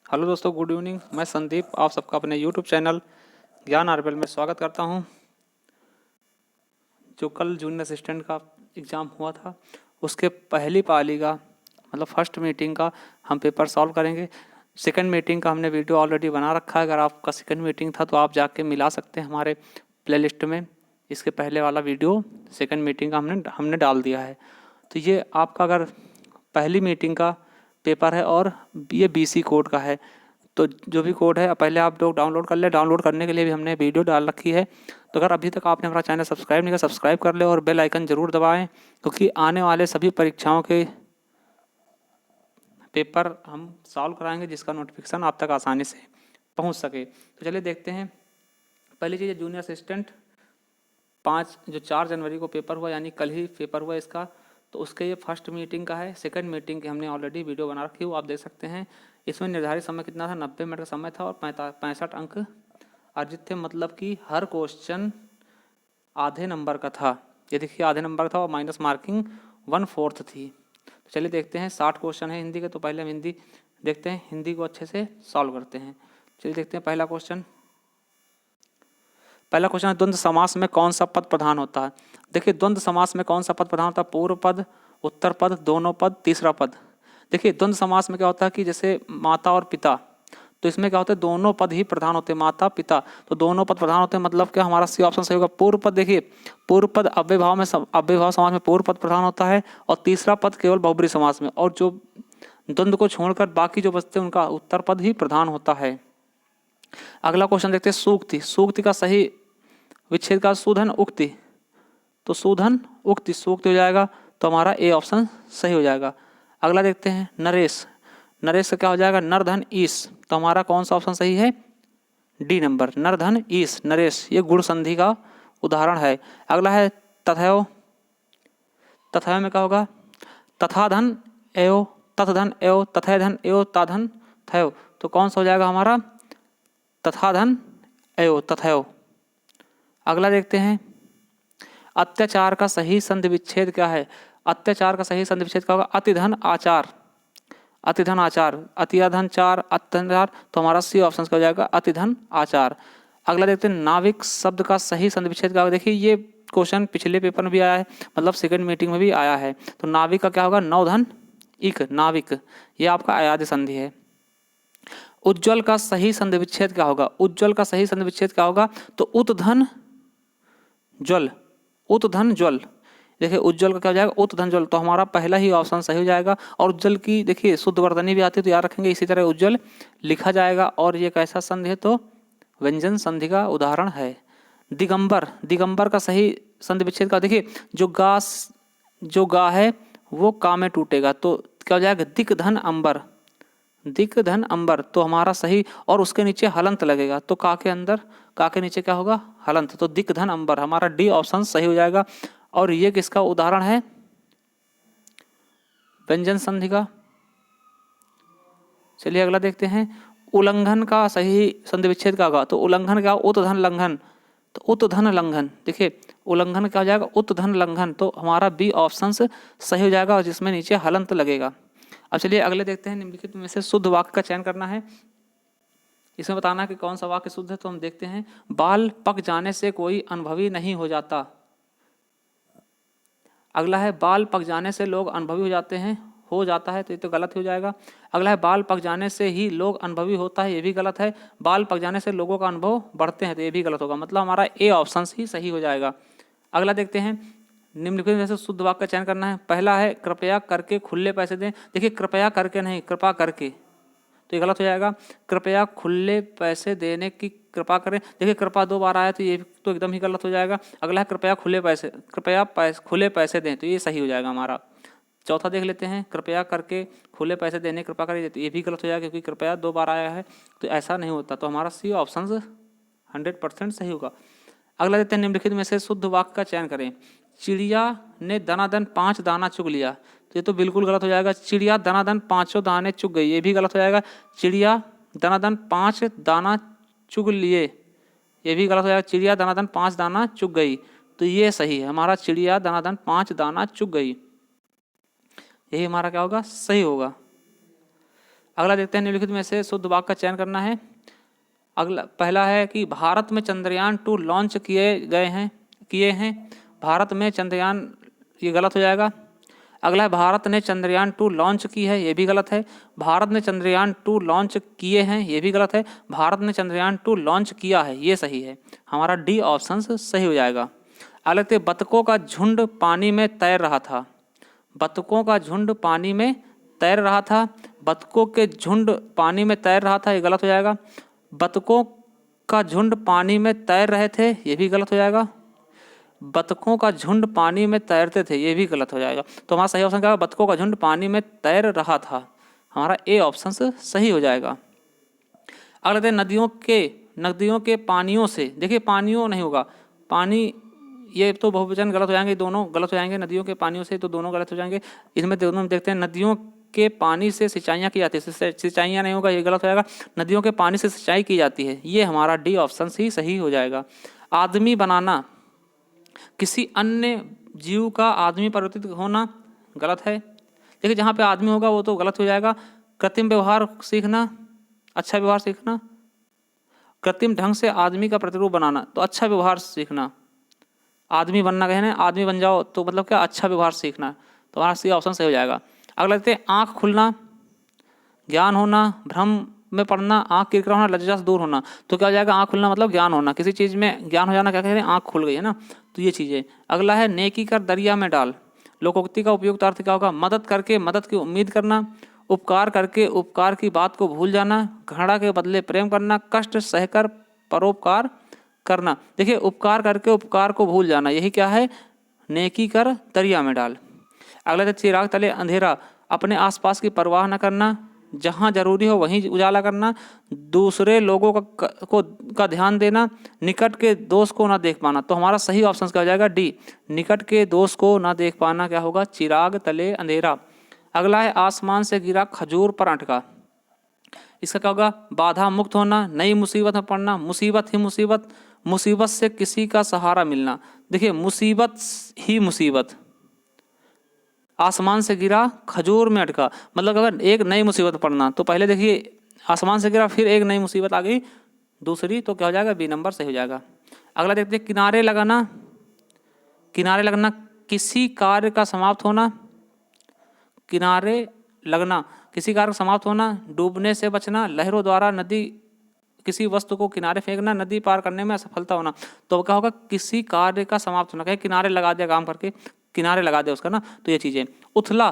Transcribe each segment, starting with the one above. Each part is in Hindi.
हेलो दोस्तों, गुड इवनिंग। मैं संदीप आप सबका अपने यूट्यूब चैनल ज्ञान आरबेल में स्वागत करता हूं। जो कल जूनियर असिस्टेंट का एग्ज़ाम हुआ था उसके पहली पाली का मतलब फर्स्ट मीटिंग का हम पेपर सॉल्व करेंगे। सेकंड मीटिंग का हमने वीडियो ऑलरेडी बना रखा है। अगर आपका सेकंड मीटिंग था तो आप जाके मिला सकते हैं हमारे प्लेलिस्ट में। इसके पहले वाला वीडियो सेकंड मीटिंग का हमने डाल दिया है। तो ये आपका अगर पहली मीटिंग का पेपर है और ये बीसी कोड का है, तो जो भी कोड है पहले आप लोग डाउनलोड कर ले। डाउनलोड करने के लिए भी हमने वीडियो डाल रखी है। तो अगर अभी तक आपने हमारा चैनल सब्सक्राइब नहीं किया, सब्सक्राइब कर ले और बेल आइकन ज़रूर दबाएं, क्योंकि आने वाले सभी परीक्षाओं के पेपर हम सॉल्व कराएंगे जिसका नोटिफिकेशन आप तक आसानी से पहुंच सके। तो चलिए देखते हैं। पहली चीज़ जूनियर असिस्टेंट 4 जनवरी को पेपर हुआ, यानी कल ही पेपर हुआ इसका। तो उसके ये फर्स्ट मीटिंग का है। सेकंड मीटिंग की हमने ऑलरेडी वीडियो बना रखी है, वो आप देख सकते हैं। इसमें निर्धारित समय कितना था, 90 मिनट का समय था और 65 अंक अर्जित थे। मतलब कि हर क्वेश्चन आधे नंबर का था। ये देखिए आधे नंबर था और माइनस मार्किंग 1/4 थी। तो चलिए देखते हैं। 60 क्वेश्चन है हिंदी के, तो पहले हम हिंदी देखते हैं, हिंदी को अच्छे से सॉल्व करते हैं। चलिए देखते हैं पहला क्वेश्चन है, द्वंद्व समास में कौन सा पद प्रधान होता है। देखिए द्वंद्व समास में कौन सा पद प्रधान होता है, पूर्व पद, उत्तर पद, दोनों पद, तीसरा पद। देखिए द्वंद्व समास में क्या होता है कि जैसे माता और पिता, तो इसमें क्या होता है, दोनों पद ही प्रधान होते हैं, माता पिता, तो दोनों पद प्रधान होते हैं। मतलब क्या, हमारा सी ऑप्शन सही होगा। पूर्व पद, देखिए पूर्व पद अव्ययभाव समास में पूर्व पद प्रधान होता है और तीसरा पद केवल बहुब्रीहि समास में, और जो द्वंद्व को छोड़कर बाकी जो बचते हैं उनका उत्तर पद ही प्रधान होता है। अगला क्वेश्चन देखते हैं, सूक्ति। सूक्ति का सही विच्छेद का सुधन उक्ति, तो सुधन उक्ति सूक्ति हो जाएगा, तो हमारा ए ऑप्शन सही हो जाएगा। अगला देखते हैं, नरेश। नरेश का क्या हो जाएगा, नरधन ईश, तो हमारा कौन सा ऑप्शन सही है, डी नंबर, नरधन ईश, नरेश। ये गुण संधि का उदाहरण है। अगला है तथैव। तथैव में क्या होगा, तथाधन एव, तथधन एव, तथैधन एव, ताधन थैव, तो कौन सा हो जाएगा हमारा, तथाधन एव, तथैव। अगला देखते हैं, अत्याचार का सही संधि विच्छेद क्या है। अत्याचार का सही संधि विच्छेद क्या होगा, अतिधन आचार, अतिधन आचार, अतिधन चार, अत्याचार, तो हमारा सी ऑप्शन का हो जाएगा अतिधन आचार। अगला देखते हैं, नाविक शब्द का सही संधि विच्छेद क्या होगा। देखिए ये क्वेश्चन पिछले पेपर में भी आया है, मतलब सेकंड मीटिंग में भी आया है। तो नाविक का क्या होगा, नवधन इक, नाविक, ये आपका अयाद्य संधि है। उज्ज्वल का सही संधि विच्छेद क्या होगा। उज्ज्वल का सही संधि विच्छेद क्या होगा, तो उत्धन ज्वल, उत्धन ज्वल। देखिए उज्ज्वल का क्या हो जाएगा, उत्धन ज्वल, तो हमारा पहला ही ऑप्शन सही हो जाएगा। और उज्ज्वल की देखिए शुद्ध वर्तनी भी आती है, तो याद रखेंगे इसी तरह उज्ज्वल लिखा जाएगा। और ये कैसा संधि है, तो व्यंजन संधि का उदाहरण है। दिगंबर, दिगंबर का सही संधि विच्छेद का, देखिए जो गा है वो का में टूटेगा, तो क्या हो जाएगा, दिक धन अंबर, दिक धन अंबर, तो हमारा सही। और उसके नीचे हलंत लगेगा, तो का के अंदर, का के नीचे क्या होगा, हलंत, तो दिक धन अंबर, हमारा डी ऑप्शन सही हो जाएगा। और ये किसका उदाहरण है, व्यंजन संधि का। चलिए अगला देखते हैं, उल्लंघन का सही संधि विच्छेद क्या होगा, तो उल्लंघन क्या, उत्धन लंघन, तो उत्धन लंघन। देखिए उल्लंघन क्या हो जाएगा, उत्धन लंघन, तो हमारा बी ऑप्शन सही हो जाएगा, और जिसमें नीचे हलंत लगेगा। अब चलिए अगले देखते हैं, निम्नलिखित में से शुद्ध वाक्य का चयन करना है। इसमें बताना है कि कौन सा वाक्य शुद्ध है। तो हम देखते हैं, बाल पक जाने से कोई अनुभवी नहीं हो जाता। अगला है, बाल पक जाने से लोग अनुभवी हो जाते हैं, हो जाता है, तो ये तो गलत हो जाएगा। अगला है, बाल पक जाने से ही लोग अनुभवी होता है, ये भी गलत है। बाल पक जाने से लोगों का अनुभव बढ़ते हैं, तो ये भी गलत होगा। मतलब हमारा ए ऑप्शन ही सही हो जाएगा। अगला देखते हैं, निम्नलिखित में से शुद्ध वाक्य का चयन करना है। पहला है, कृपया करके खुले पैसे दें। देखिए कृपया करके नहीं, कृपा करके, तो ये गलत हो जाएगा। कृपया खुले पैसे देने की कृपा करें, देखिए कृपा 2 बार आया, तो ये तो एकदम ही गलत हो जाएगा। अगला है, कृपया खुले पैसे, खुले पैसे दें, तो ये सही हो जाएगा हमारा। चौथा देख लेते हैं, कृपया करके खुले पैसे देने कृपा करें, तो ये भी गलत हो जाएगा, क्योंकि कृपया 2 बार आया है, तो ऐसा नहीं होता। तो हमारा सी ऑप्शन 100% सही होगा। अगला देते हैं, निम्नलिखित में से शुद्ध वाक्य का चयन करें। चिड़िया ने दनादन 5 दाना चुग लिया, तो ये तो बिल्कुल गलत हो जाएगा। चिड़िया दनादन 5 दाने चुग गई, ये भी गलत हो जाएगा। चिड़िया दनादन 5 दाना चुग लिए, ये भी गलत हो जाएगा। चिड़िया दनादन 5 दाना चुग गई, तो ये सही है हमारा, चिड़िया दनादन 5 दाना चुग गई, यही हमारा क्या होगा, सही होगा। अगला देखते हैं, निम्नलिखित में से शुद्ध वाक्य का चयन करना है। अगला पहला है कि भारत में चंद्रयान 2 लॉन्च किए हैं। भारत में चंद्रयान, ये गलत हो जाएगा। अगला है भारत ने चंद्रयान 2 लॉन्च की है, ये भी गलत है। भारत ने चंद्रयान 2 लॉन्च किए हैं, ये भी गलत है। भारत ने चंद्रयान 2 लॉन्च किया है, ये सही है। हमारा डी ऑप्शन सही हो जाएगा। अगला देखते, बतखों का झुंड पानी में तैर रहा था। बतखों का झुंड पानी में तैर रहा था। बतखों के झुंड पानी में तैर रहा था, ये गलत हो जाएगा। बतखों का झुंड पानी में तैर रहे थे, ये भी गलत हो जाएगा। बतखों का झुंड पानी में तैरते थे, ये भी गलत हो जाएगा। तो हमारा सही ऑप्शन क्या है, बतखों का झुंड पानी में तैर रहा था। हमारा ए ऑप्शन सही हो जाएगा। अगला देखते हैं, नदियों के पानियों से, देखिए पानियों नहीं होगा, पानी, ये तो बहुवचन गलत हो जाएंगे, दोनों गलत हो जाएंगे। नदियों के पानियों से तो दोनों गलत हो जाएंगे। इसमें दोनों देखते हैं, नदियों के पानी से सिंचाइयाँ की जाती है, सिंचाइयाँ नहीं होगा, ये गलत हो जाएगा। नदियों के पानी से सिंचाई की जाती है, ये हमारा डी ऑप्शन ही सही हो जाएगा। आदमी बनाना, किसी अन्य जीव का आदमी परिवर्तित होना, गलत है। देखिए जहाँ पे आदमी होगा वो तो गलत हो जाएगा। कृत्रिम व्यवहार सीखना, अच्छा व्यवहार सीखना। कृत्रिम ढंग से आदमी का प्रतिरूप बनाना, तो अच्छा व्यवहार सीखना। आदमी बनना कहना, आदमी बन जाओ तो मतलब क्या, अच्छा व्यवहार सीखना। तो हमारा सी ऑप्शन सही हो जाएगा। अगला देखते हैं, आँख खुलना, ज्ञान होना, भ्रम में पड़ना, आँख किरकिरा होना, लज्जा से दूर होना। तो क्या हो जाएगा, आँख खुलना मतलब ज्ञान होना, किसी चीज़ में ज्ञान हो जाना, क्या कह रहे हैं, आँख खुल गई है ना, तो ये चीज़ है। अगला है, नेकी कर दरिया में डाल। लोकोक्ति का उपयुक्त अर्थ क्या होगा, मदद करके मदद की उम्मीद करना, उपकार करके उपकार की बात को भूल जाना, घृणा के बदले प्रेम करना, कष्ट सहकर परोपकार करना। देखिए उपकार करके उपकार को भूल जाना, यही क्या है, नेकी कर दरिया में डाल। अगला है, चिराग तले अंधेरा, अपने आसपास की परवाह न करना, जहाँ जरूरी हो वहीं उजाला करना, दूसरे लोगों का ध्यान देना, निकट के दोस्त को ना देख पाना। तो हमारा सही ऑप्शन क्या हो जाएगा, डी, निकट के दोस्त को ना देख पाना क्या होगा, चिराग तले अंधेरा। अगला है, आसमान से गिरा खजूर पर अटका। इसका क्या होगा, बाधा मुक्त होना, नई मुसीबत में पड़ना, मुसीबत ही मुसीबत, मुसीबत से किसी का सहारा मिलना। देखिए मुसीबत ही मुसीबत, आसमान से गिरा खजूर में अटका, मतलब अगर एक नई मुसीबत पड़ना, तो पहले देखिए आसमान से गिरा, फिर एक नई मुसीबत आ गई दूसरी, तो क्या हो जाएगा, बी नंबर सही हो जाएगा। अगला देखते हैं, किनारे लगाना। किनारे लगना, किसी कार्य का समाप्त होना। किनारे लगना, किसी कार्य का समाप्त होना, डूबने से बचना, लहरों द्वारा नदी किसी वस्तु को किनारे फेंकना, नदी पार करने में असफलता होना। तो क्या होगा, किसी कार्य का समाप्त होना, कहीं किनारे लगा दिया काम करके, किनारे लगा दिया उसका ना, तो ये चीजें। उथला,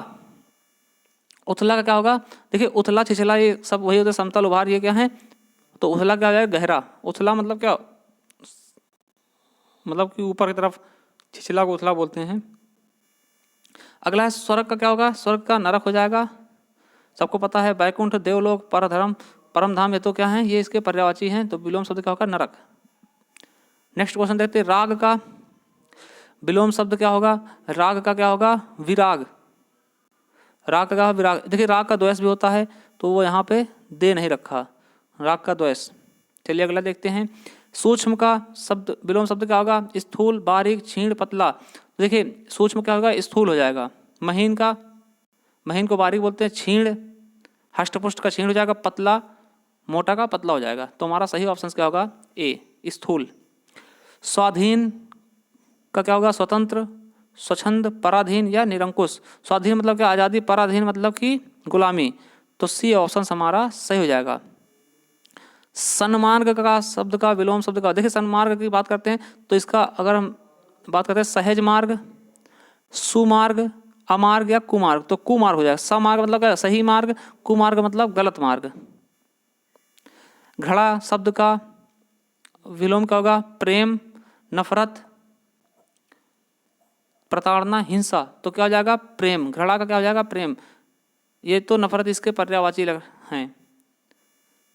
उथला का क्या होगा, देखिए उथला छिछला ये सब वही होता है, समतल उभार, ये क्या है, तो उथला क्या हो जाएगा, गहरा। उथला मतलब क्या, मतलब कि ऊपर की तरफ, छिछला को उथला बोलते हैं। अगला है, स्वर्ग का क्या होगा, स्वर्ग का नरक हो जाएगा, सबको पता है, बैकुंठ, देवलोक, परधर्म, परम धाम, ये तो क्या है, ये इसके पर्यायवाची हैं, तो विलोम शब्द क्या होगा, नरक। नेक्स्ट क्वेश्चन देखते हैं, राग का विलोम शब्द क्या होगा, राग का क्या होगा, विराग। राग का क्या होगा, विराग। देखिए राग का द्वेष भी होता है, तो वो यहाँ पे दे नहीं रखा, राग का द्वेष। चलिए अगला देखते हैं, सूक्ष्म का शब्द विलोम शब्द क्या होगा, स्थूल, बारीक, क्षीण, पतला। देखिए सूक्ष्म क्या होगा, स्थूल हो जाएगा। महीन का, महीन को बारीक बोलते हैं, क्षीण हष्टपुष्ट का क्षीण हो जाएगा, पतला मोटा का पतला हो जाएगा। तो हमारा सही ऑप्शन क्या होगा, ए, स्थूल। स्वाधीन का क्या होगा, स्वतंत्र, स्वच्छंद, पराधीन या निरंकुश। स्वाधीन मतलब क्या, आज़ादी, पराधीन मतलब कि गुलामी, तो सी ऑप्शन हमारा सही हो जाएगा। सन्मार्ग का शब्द का विलोम शब्द का, देखिए सन्मार्ग की बात करते हैं तो इसका अगर हम बात करते हैं, सहज मार्ग, सुमार्ग, अमार्ग या कुमार्ग, तो कुमार्ग हो जाएगा। समार्ग मतलब क्या, सही मार्ग, कुमार्ग मतलब गलत मार्ग। घड़ा शब्द का विलोम क्या होगा, प्रेम, नफरत, प्रताड़ना, हिंसा, तो क्या हो जाएगा, प्रेम। घड़ा का क्या हो जाएगा, प्रेम। ये तो नफरत इसके पर्यायवाची हैं।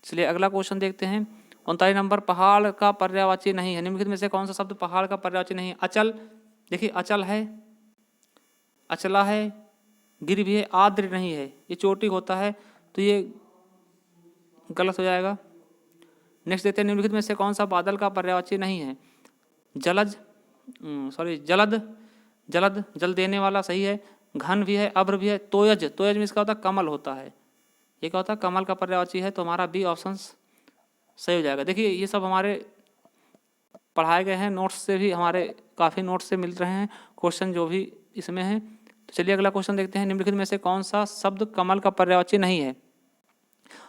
चलिए अगला क्वेश्चन देखते हैं, 39 नंबर, पहाड़ का पर्यायवाची नहीं है, निम्नलिखित में से कौन सा शब्द पहाड़ का पर्यायवाची नहीं है। अचल, देखिए अचल है, अचला है, गिर भी है, आर्द्र नहीं है, ये चोटी होता है, तो ये गलत हो जाएगा। नेक्स्ट देखते हैं, निम्नलिखित में से कौन सा बादल का पर्यायवाची नहीं है। जलज, जलद, जलद जल देने वाला सही है, घन भी है, अभ्र भी है, तोयज, तोयज में इसका होता है कमल होता है, ये क्या होता है, कमल का पर्यायवाची है, तो हमारा बी ऑप्शन सही हो जाएगा। देखिए ये सब हमारे पढ़ाए गए हैं, नोट्स से भी हमारे काफ़ी नोट्स से मिल रहे हैं क्वेश्चन जो भी इसमें है। तो चलिए अगला क्वेश्चन देखते हैं, निम्नलिखित में से कौन सा शब्द कमल का पर्यायवाची नहीं है।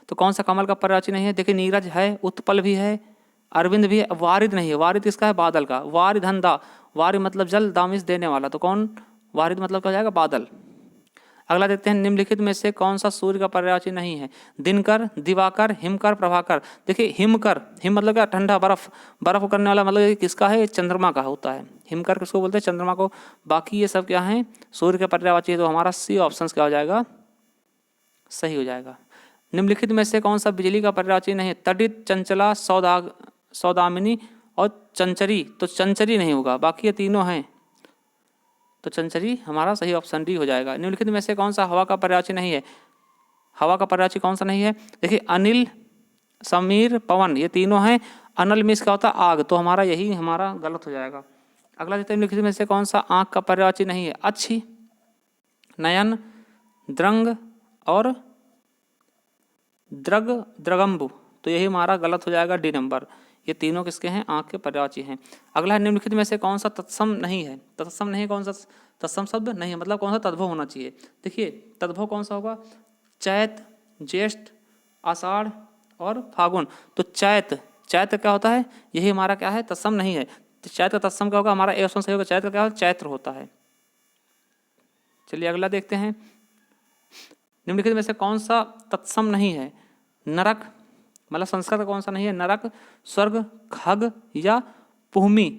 तो कौन सा कमल का पर्यायवाची नहीं है, देखिए नीरज है, उत्पल भी है, अरविंद भी है, वारिद नहीं है। वारिद किसका है, बादल का। वारिधन वारि मतलब जल, दामिश देने वाला, तो कौन, वारिद मतलब क्या हो जाएगा, बादल। अगला देखते हैं, निम्नलिखित में से कौन सा सूर्य का पर्यायवाची नहीं है। दिनकर, दिवाकर, हिमकर, प्रभाकर। देखिए हिमकर, हिम मतलब क्या, ठंडा, बर्फ, बर्फ करने वाला, मतलब ये किसका है, चंद्रमा का होता है। हिमकर किसको बोलते हैं, चंद्रमा को। बाकी ये सब क्या है, सूर्य के पर्यायवाची है, तो हमारा सी ऑप्शन क्या हो जाएगा, सही हो जाएगा। निम्नलिखित में से कौन सा बिजली का पर्यायवाची नहीं है। तडित, चंचला, सौदामिनी और चंचरी, तो चंचरी नहीं होगा, बाकी ये तीनों हैं, तो चंचरी हमारा सही ऑप्शन डी हो जाएगा। निम्नलिखित में से कौन सा हवा का पर्यायवाची नहीं है। हवा का पर्यायवाची कौन सा नहीं है, देखिए अनिल, समीर, पवन, ये तीनों हैं। अनल में इसका होता है आग, तो हमारा यही हमारा गलत हो जाएगा। अगला देखते हैं, निम्नलिखित में से कौन सा आँख का पर्यायवाची नहीं है। अच्छी, नयन, द्रंग और द्रगंबु, तो यही हमारा गलत हो जाएगा, डी नंबर। ये तीनों किसके हैं, आँख के पर्यायवाची हैं। अगला है, निम्नलिखित में से कौन सा तत्सम नहीं है। तत्सम नहीं है, कौन सा तत्सम शब्द नहीं है, मतलब कौन सा तद्भव होना चाहिए। देखिए तद्भव कौन सा होगा, चैत, ज्येष्ठ, आषाढ़ और फागुन। तो चैत, चैत क्या होता है, यही हमारा क्या है, तत्सम नहीं है। तो चैत का तत्सम क्या होगा, हमारा ए ऑप्शन सही होगा। चैत का क्या होगा, चैत्र होता है। चलिए अगला देखते हैं, निम्नलिखित में से कौन सा तत्सम नहीं है। नरक, मतलब संस्कृत का कौन सा नहीं है, नरक, स्वर्ग, खग या पुहमी।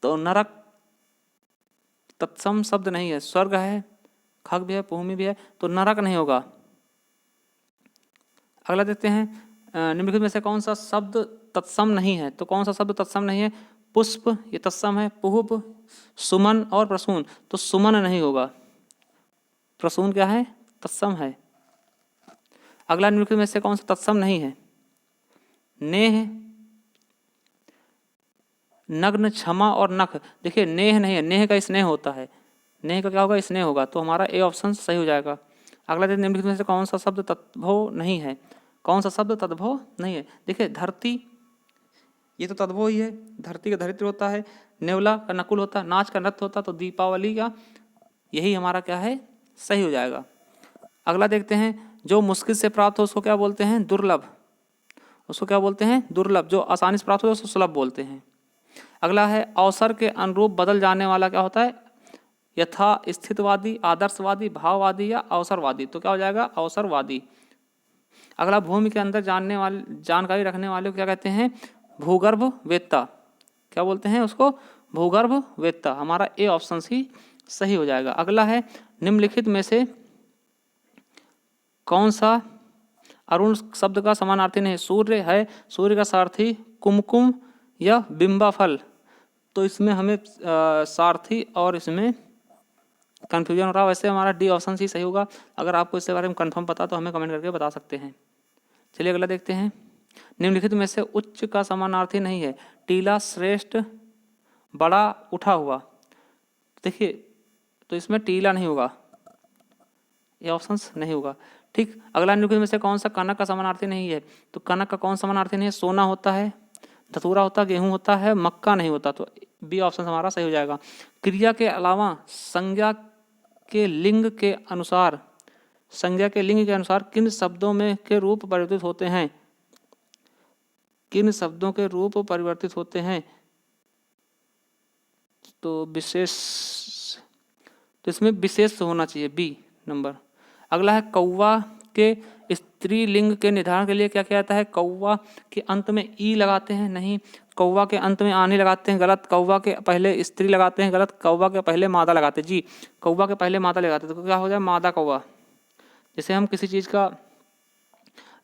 तो नरक तत्सम शब्द नहीं है, स्वर्ग है, खग भी है, पुहमी भी है, तो नरक नहीं होगा। अगला देखते हैं, निम्नलिखित में से कौन सा शब्द तत्सम नहीं है। तो कौन सा शब्द तत्सम नहीं है, पुष्प, ये तत्सम है, पुष्प, सुमन और प्रसून, तो सुमन नहीं होगा, प्रसून क्या है, तत्सम है। अगला निम्नलिखित में से कौन सा तत्सम नहीं है, नेह, नग्न, क्षमा और नख। देखिए नेह नहीं है, नेह का स्नेह होता है, नेह का क्या होगा, स्नेह होगा, तो हमारा ए ऑप्शन सही हो जाएगा। अगला देखिए, निम्नलिखित में से कौन सा शब्द तद्भव नहीं है। कौन सा शब्द तद्भव नहीं है, देखिए धरती, ये तो तद्भव ही है, धरती का धरित्र होता है, नेवला का नकुल होता है, नाच का नृत्य होता है, तो दीपावली का यही हमारा क्या है, सही हो जाएगा। अगला देखते हैं, जो मुश्किल से प्राप्त हो उसको क्या बोलते हैं, दुर्लभ। उसको क्या बोलते हैं, दुर्लभ। जो आसानी से प्राप्त हो उसको सुलभ बोलते हैं। अगला है, अवसर के अनुरूप बदल जाने वाला क्या होता है, यथा स्थितवादी, आदर्शवादी, भाववादी या अवसरवादी, तो क्या हो जाएगा, अवसरवादी। अगला, भूमि के अंदर जानने वाले, जानकारी रखने वाले को क्या कहते हैं, भूगर्भ वेत्ता। क्या बोलते हैं उसको, भूगर्भ वेत्ता। हमारा ए ऑप्शन ही सही हो जाएगा। अगला है, निम्नलिखित में से कौन सा अरुण शब्द का समानार्थी नहीं। सूर्य है, सूर्य का सारथी कुमकुम या बिंबा फल, तो इसमें हमें सारथी और इसमें कन्फ्यूजन हो रहा है। वैसे हमारा डी ऑप्शन ही सही होगा। अगर आपको इसके बारे में कंफर्म पता तो हमें कमेंट करके बता सकते हैं। चलिए अगला देखते हैं, निम्नलिखित में से उच्च का समानार्थी नहीं है। टीला, श्रेष्ठ, बड़ा, उठा हुआ। देखिए तो इसमें टीला नहीं होगा, ये ऑप्शन नहीं होगा। ठीक, अगला निम्नलिखित में से कौन सा कनक का समानार्थी नहीं है। तो कनक का कौन समानार्थी नहीं है, सोना होता है, धतूरा होता है, गेहूं होता है, मक्का नहीं होता, तो बी ऑप्शन हमारा सही हो जाएगा। क्रिया के अलावा संज्ञा के लिंग के अनुसार, संज्ञा के लिंग के अनुसार किन शब्दों में के रूप परिवर्तित होते हैं, किन शब्दों के रूप परिवर्तित होते हैं, तो विशेष, तो इसमें विशेष होना चाहिए, बी नंबर। अगला है, कौवा के स्त्रीलिंग के निर्धारण के लिए क्या किया जाता है। कौवा के अंत में ई लगाते हैं, नहीं। कौवा के अंत में आनी लगाते हैं, गलत। कौवा के पहले स्त्री लगाते हैं, गलत। कौवा के पहले मादा लगाते हैं, जी। कौवा के पहले मादा लगाते हैं, तो क्या हो जाए, मादा कौवा। जैसे हम किसी चीज़ का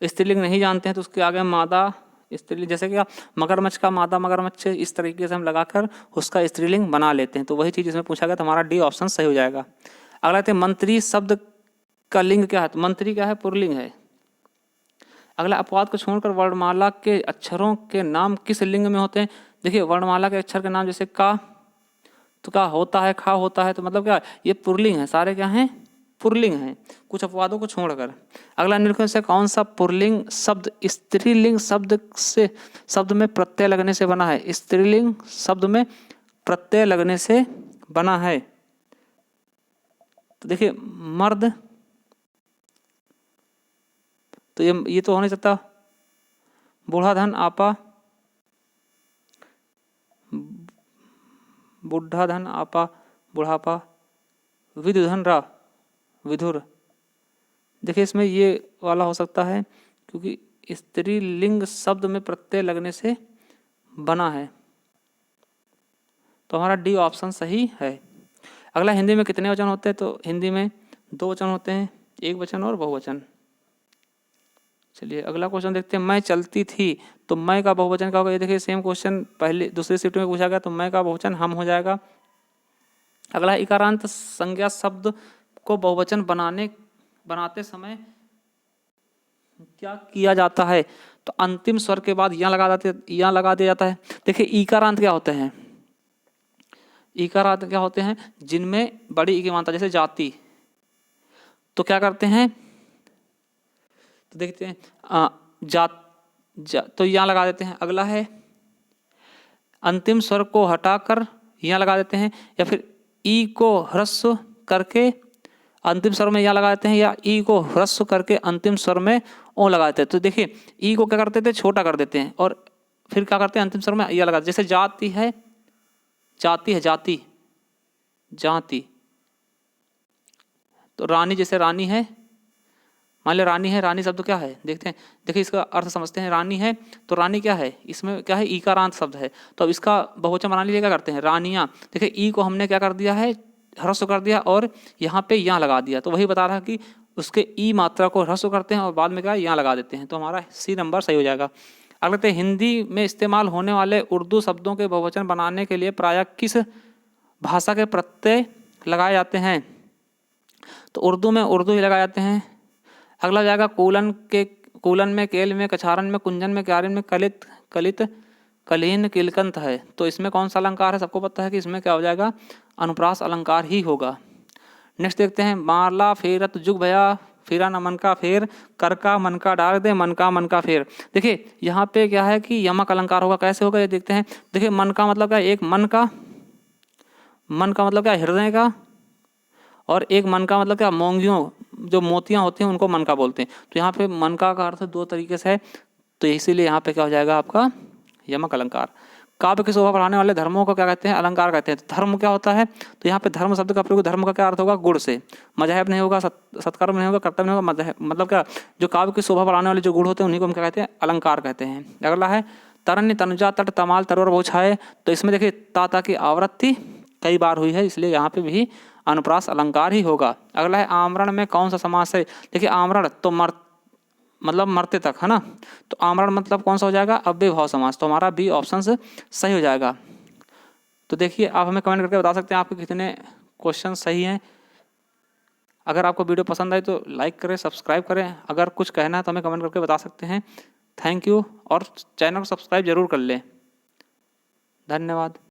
स्त्रीलिंग नहीं जानते हैं तो उसके आगे मादा स्त्रीलिंग, जैसे कि मगरमच्छ का मादा मगरमच्छ, इस तरीके से हम लगाकर उसका स्त्रीलिंग बना लेते हैं, तो वही चीज़ इसमें पूछा गया, तो हमारा डी ऑप्शन सही हो जाएगा। अगला है, मंत्री शब्द का लिंग क्या है। तो मंत्री क्या है, पुल्लिंग है। अगला, अपवाद को छोड़कर वर्णमाला के अक्षरों के नाम किस लिंग में होते हैं। देखिए वर्णमाला के अक्षर के नाम जैसे का, तो क्या होता है, खा होता है, तो मतलब क्या, ये पुल्लिंग है, सारे क्या हैं, पुल्लिंग है, कुछ अपवादों को छोड़कर। अगला निम्नलिखित से कौन सा पुल्लिंग शब्द स्त्रीलिंग शब्द में प्रत्यय लगने से बना है? स्त्रीलिंग शब्द में प्रत्यय लगने से बना है। तो देखिए मर्द, तो ये तो हो नहीं सकता। बूढ़ा धन आपा, बुढ़ा धन आपा बुढ़ापा, विधुधन रा विधुर। देखिए इसमें ये वाला हो सकता है क्योंकि स्त्रीलिंग शब्द में प्रत्यय लगने से बना है, तो हमारा डी ऑप्शन सही है। अगला हिंदी में कितने वचन होते हैं? तो हिंदी में 2 वचन होते हैं, एक वचन और बहुवचन। चलिए अगला क्वेश्चन देखते हैं। मैं चलती थी, तो मैं का बहुवचन क्या होगा? ये देखिए सेम क्वेश्चन पहले दूसरी शिफ्ट में पूछा गया, तो मैं का बहुवचन हम हो जाएगा। अगला इकारांत संज्ञा शब्द को बहुवचन बनाते समय क्या किया जाता है? तो अंतिम स्वर के बाद यहाँ लगा दिया जाता है। देखिए इकारांत क्या होते हैं? इकारांत क्या होते हैं? जिनमें बड़ी ई की मात्रा, जैसे जाति, तो क्या करते हैं? तो देखते हैं तो यहाँ लगा देते हैं। अगला है अंतिम स्वर को हटाकर यहाँ लगा देते हैं, या फिर ई को ह्रस्व करके अंतिम स्वर में यहाँ लगा देते हैं, या ई को ह्रस्व करके अंतिम स्वर में ओ लगा देते हैं। तो देखिए ई को क्या करते थे? छोटा कर देते हैं, और फिर क्या करते हैं? अंतिम स्वर में यह लगा देते हैं। जैसे जाति है, जाति। तो रानी, जैसे रानी है, मान लो रानी है, रानी शब्द क्या है? देखते हैं, देखिए इसका अर्थ समझते हैं। रानी है तो रानी क्या है? इसमें क्या है? ईकारांत शब्द है, तो अब इसका बहुवचन बनाने के लिए क्या करते हैं? रानियाँ। देखिए ई को हमने क्या कर दिया है? ह्रस्व कर दिया, और यहाँ पे यहाँ लगा दिया, तो वही बता रहा है कि उसके ई मात्रा को ह्रस्व करते हैं और बाद में क्या यहाँ लगा देते हैं, तो हमारा सी नंबर सही हो जाएगा। अगले देखते हैं, हिंदी में इस्तेमाल होने वाले उर्दू शब्दों के बहुवचन बनाने के लिए प्रायः किस भाषा के प्रत्यय लगाए जाते हैं? तो उर्दू में उर्दू ही लगाए जाते हैं। अगला जाएगा कूलन में, केल में, कछारन में, कुंजन में, क्यारिन में, कलित, कलीन, किलकंत है। तो इसमें कौन सा अलंकार है? सबको पता है कि इसमें क्या हो जाएगा? अनुप्रास अलंकार ही होगा। नेक्स्ट देखते हैं, मारला फेरत जुग भया, फेरा न मन का फेर, कर का मन का डाल दे, मन का फेर। देखिए यहाँ पे क्या है कि यमक अलंकार होगा। कैसे होगा ये देखते हैं। देखिए मन का मतलब क्या? एक मन का मतलब क्या? हृदय का, और एक मन का मतलब क्या? मोंगियों, जो मोतियां होती हैं उनको मन का बोलते हैं। तो यहाँ पे मन का अर्थ 2 तरीके से है, तो इसीलिए यहाँ पे क्या हो जाएगा आपका? यमक अलंकार। काव्य की शोभा बढ़ाने वाले धर्मों को क्या कहते हैं? अलंकार कहते हैं। तो धर्म क्या होता है? तो यहाँ पे धर्म शब्द का प्रयोग, धर्म का क्या अर्थ होगा? गुण से। मजहब नहीं होगा, सत्कर्म नहीं होगा, कर्तव्य नहीं होगा, मतलब क्या? जो काव्य की शोभा बढ़ाने वाले जो गुण होते हैं उन्हीं को हम क्या कहते हैं? अलंकार कहते हैं। अगला है तरण्य, तनुजा, तट, तमाल, तरोवर, बहुछाए। तो इसमें देखिए ताता की आवृत्ति कई बार हुई है, इसलिए यहाँ पे भी अनुप्रास अलंकार ही होगा। अगला है आमरण में कौन सा समास है? देखिए आमरण तो मतलब मरते तक है ना, तो आमरण मतलब कौन सा हो जाएगा? अव्ययभाव समास। तो हमारा बी ऑप्शन सही हो जाएगा। तो देखिए आप हमें कमेंट करके बता सकते हैं आपके कितने क्वेश्चन सही हैं। अगर आपको वीडियो पसंद आए तो लाइक करें, सब्सक्राइब करें। अगर कुछ कहना है तो हमें कमेंट करके बता सकते हैं। थैंक यू, और चैनल को सब्सक्राइब जरूर कर लें। धन्यवाद।